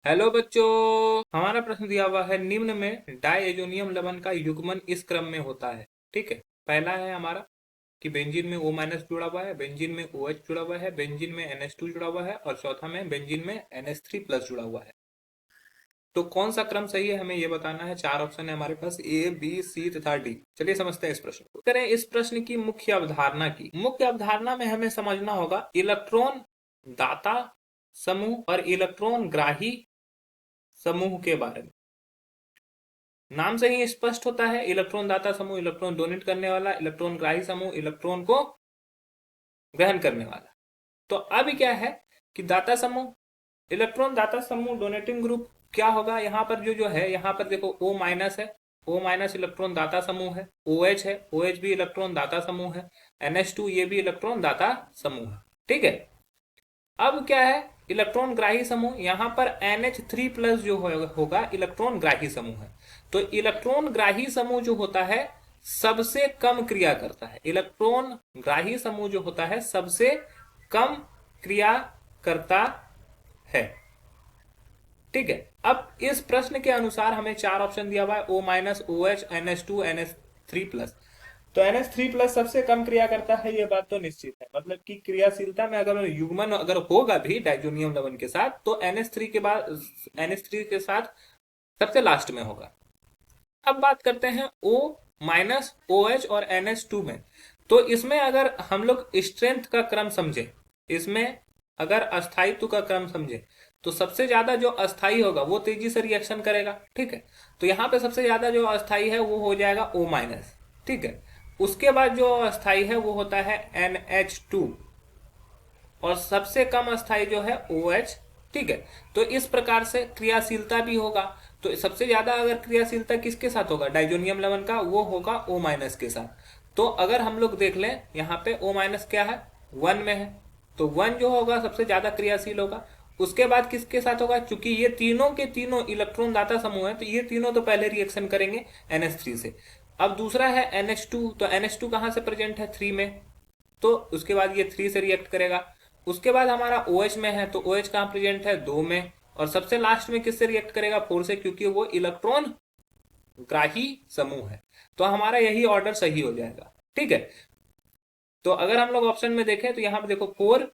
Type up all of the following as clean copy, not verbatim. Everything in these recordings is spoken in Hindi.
हेलो बच्चों। हमारा प्रश्न दिया हुआ है, निम्न में डायएजोनियम लवण का युग्मन इस क्रम में होता है। ठीक है। पहला है हमारा कि बेंजीन में O माइनस जुड़ा हुआ है, बेंजीन में OH जुड़ा हुआ है, बेंजीन में NH2 जुड़ा हुआ है और चौथा में बेंजीन में NH3 प्लस जुड़ा हुआ है। तो कौन सा क्रम सही है हमें ये बताना है। चार ऑप्शन है हमारे पास, A B C तथा D। चलिए समझते हैं इस प्रश्न को। करें इस प्रश्न की मुख्य अवधारणा की। मुख्य अवधारणा में हमें समझना होगा इलेक्ट्रॉन दाता समूह और इलेक्ट्रॉन ग्राही समूह के बारे में। नाम से ही स्पष्ट होता है, इलेक्ट्रॉन दाता समूह इलेक्ट्रॉन डोनेट करने वाला, इलेक्ट्रॉन ग्राही समूह इलेक्ट्रॉन को ग्रहण करने वाला। तो अब क्या है कि दाता समूह, इलेक्ट्रॉन दाता समूह डोनेटिंग ग्रुप क्या होगा। यहाँ पर जो जो है, यहाँ पर देखो O माइनस है, O माइनस इलेक्ट्रॉन दाता समूह है, OH है, OH भी इलेक्ट्रॉन दाता समूह है, NH2 ये भी इलेक्ट्रॉन दाता समूह है। ठीक है। अब क्या है, इलेक्ट्रॉन ग्राही समूह, यहां पर NH3 प्लस जो होगा इलेक्ट्रॉन ग्राही समूह है। तो इलेक्ट्रॉन ग्राही समूह जो होता है सबसे कम क्रिया करता है। इलेक्ट्रॉन ग्राही समूह जो होता है सबसे कम क्रिया करता है। ठीक है। अब इस प्रश्न के अनुसार हमें चार ऑप्शन दिया हुआ है, O minus, OH, NH2, NH3 plus. तो NH3 प्लस सबसे कम क्रिया करता है, ये बात तो निश्चित है। मतलब कि क्रियाशीलता में अगर युग्मन अगर होगा भी डाइजोनियम लवण के साथ तो NH3 के बाद NH3 के साथ सबसे लास्ट में होगा। अब बात करते हैं O माइनस, OH और NH2 में। तो इसमें अगर हम लोग स्ट्रेंथ का क्रम समझे, इसमें अगर अस्थायित्व का क्रम समझे तो सबसे ज्यादा जो अस्थाई होगा वो तेजी से रिएक्शन करेगा। ठीक है। तो यहाँ पे सबसे ज्यादा जो अस्थाई है वो हो जाएगा O माइनस। ठीक है। उसके बाद जो अस्थाई है वो होता है NH2 और सबसे कम अस्थाई जो है OH। ठीक है। तो इस प्रकार से क्रियाशीलता भी होगा। तो सबसे ज्यादा अगर क्रियाशीलता किसके साथ होगा डाइजोनियम लवण का, वो होगा O माइनस के साथ। तो अगर हम लोग देख लें यहाँ पे O माइनस क्या है, 1 में है। तो 1 जो होगा सबसे ज्यादा क्रियाशील होगा। उसके बाद किसके साथ होगा, चूंकि ये तीनों के तीनों इलेक्ट्रॉन दाता समूह है तो ये तीनों तो पहले रिएक्शन करेंगे NH3 से। अब दूसरा है NH2, तो NH2 कहां से प्रेजेंट है, 3 में। तो उसके बाद ये 3 से रिएक्ट करेगा। उसके बाद हमारा OH में है, तो OH कहां प्रेजेंट है, 2 में। और सबसे लास्ट में किससे रिएक्ट करेगा, 4 से, क्योंकि वो इलेक्ट्रॉन ग्राही समूह है। तो हमारा यही ऑर्डर सही हो जाएगा। ठीक है। तो अगर हम लोग ऑप्शन में देखें तो यहाँ पे देखो 4,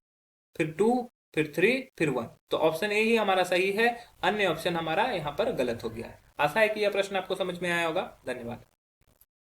फिर 2, फिर 3, फिर 1। तो ऑप्शन ए ही हमारा सही है, अन्य ऑप्शन हमारा यहाँ पर गलत हो गया है। आशा है कि यह प्रश्न आपको समझ में आया होगा। धन्यवाद।